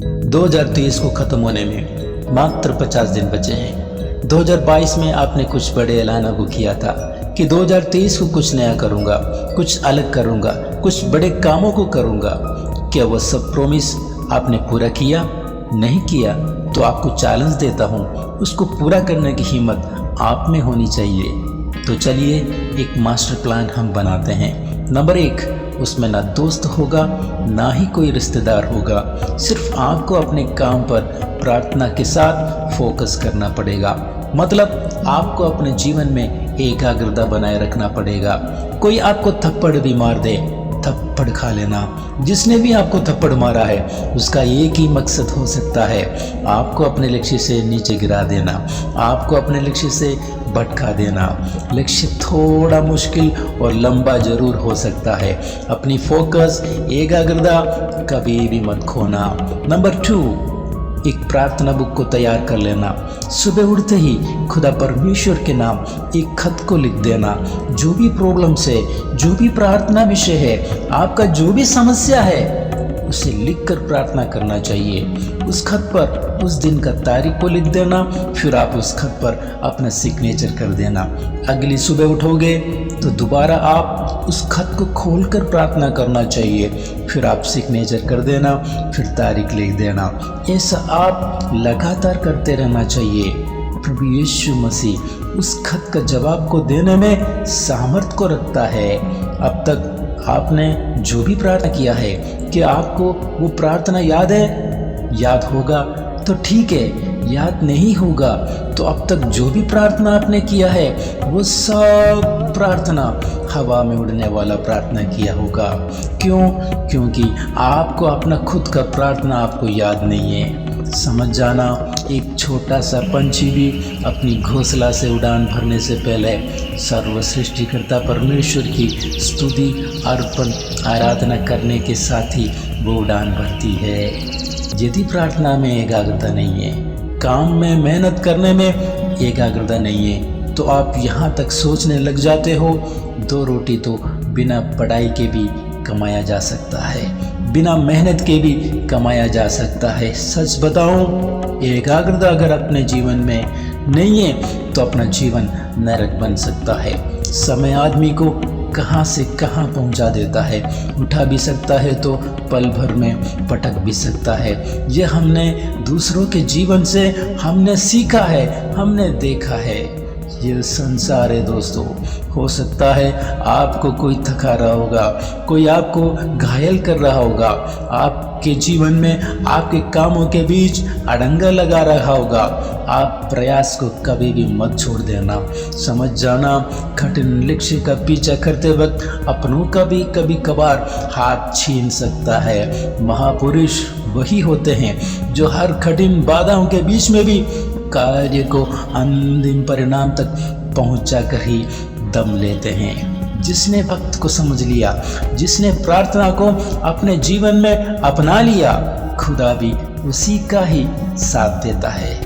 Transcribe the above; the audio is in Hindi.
2023 को ख़त्म होने में मात्र 50 दिन बचे हैं। 2022 में आपने कुछ बड़े ऐलानों को किया था कि 2023 को कुछ नया करूँगा, कुछ अलग करूँगा, कुछ बड़े कामों को करूँगा। क्या वो सब प्रॉमिस आपने पूरा किया? नहीं किया तो आपको चैलेंज देता हूँ, उसको पूरा करने की हिम्मत आप में होनी चाहिए। तो चलिए एक मास्टर प्लान हम बनाते हैं। नंबर 1, उसमें ना दोस्त होगा ना ही कोई रिश्तेदार होगा, सिर्फ आपको अपने काम पर प्रार्थना के साथ फोकस करना पड़ेगा। मतलब आपको अपने जीवन में एकाग्रता बनाए रखना पड़ेगा। कोई आपको थप्पड़ भी मार दे, थप्पड़ खा लेना। जिसने भी आपको थप्पड़ मारा है उसका एक ही मकसद हो सकता है, आपको अपने लक्ष्य से नीचे गिरा देना, आपको अपने लक्ष्य से भटका देना। लक्ष्य थोड़ा मुश्किल और लंबा जरूर हो सकता है। अपनी फोकस, एकाग्रता कभी भी मत खोना। नंबर 2, एक प्रार्थना बुक को तैयार कर लेना। सुबह उठते ही खुदा परमेश्वर के नाम एक खत को लिख देना। जो भी प्रॉब्लम्स है, जो भी प्रार्थना विषय है, आपका जो भी समस्या है, उसे लिखकर प्रार्थना करना चाहिए। उस खत पर उस दिन का तारीख को लिख देना, फिर आप उस खत पर अपना सिग्नेचर कर देना। अगली सुबह उठोगे तो दोबारा आप उस खत को खोलकर प्रार्थना करना चाहिए, फिर आप सिग्नेचर कर देना, फिर तारीख लिख देना। ऐसा आप लगातार करते रहना चाहिए। प्रभु यीशु मसीह उस खत का जवाब को देने में सामर्थ्य को रखता है। अब तक आपने जो भी प्रार्थना किया है, कि आपको वो प्रार्थना याद है? याद होगा तो ठीक है, याद नहीं होगा तो अब तक जो भी प्रार्थना आपने किया है वो सब प्रार्थना हवा में उड़ने वाला प्रार्थना किया होगा। क्यों? क्योंकि आपको अपना खुद का प्रार्थना आपको याद नहीं है। समझ जाना, एक छोटा सा पंछी भी अपनी घोंसला से उड़ान भरने से पहले सर्व सृष्टिकर्ता परमेश्वर की स्तुति, अर्पण, आराधना करने के साथ ही वो उड़ान भरती है। यदि प्रार्थना में एकाग्रता नहीं है, काम में मेहनत करने में एकाग्रता नहीं है, तो आप यहाँ तक सोचने लग जाते हो 2 रोटी तो बिना पढ़ाई के भी कमाया जा सकता है, बिना मेहनत के भी कमाया जा सकता है। सच बताऊं, एकाग्रता अगर अपने जीवन में नहीं है तो अपना जीवन नरक बन सकता है। समय आदमी को कहाँ से कहाँ पहुँचा देता है, उठा भी सकता है तो पल भर में पटक भी सकता है। यह हमने दूसरों के जीवन से हमने सीखा है, हमने देखा है। ये संसार है दोस्तों। हो सकता है आपको कोई थका रहा होगा, कोई आपको घायल कर रहा होगा, आपके जीवन में आपके कामों के बीच अड़ंगा लगा रहा होगा। आप प्रयास को कभी भी मत छोड़ देना। समझ जाना, कठिन लक्ष्य का पीछा करते वक्त अपनों का भी कभी कभार हाथ छीन सकता है। महापुरुष वही होते हैं जो हर कठिन बाधाओं के बीच में भी कार्य को अंतिम परिणाम तक पहुंचा कर ही दम लेते हैं। जिसने वक्त को समझ लिया, जिसने प्रार्थना को अपने जीवन में अपना लिया, खुदा भी उसी का ही साथ देता है।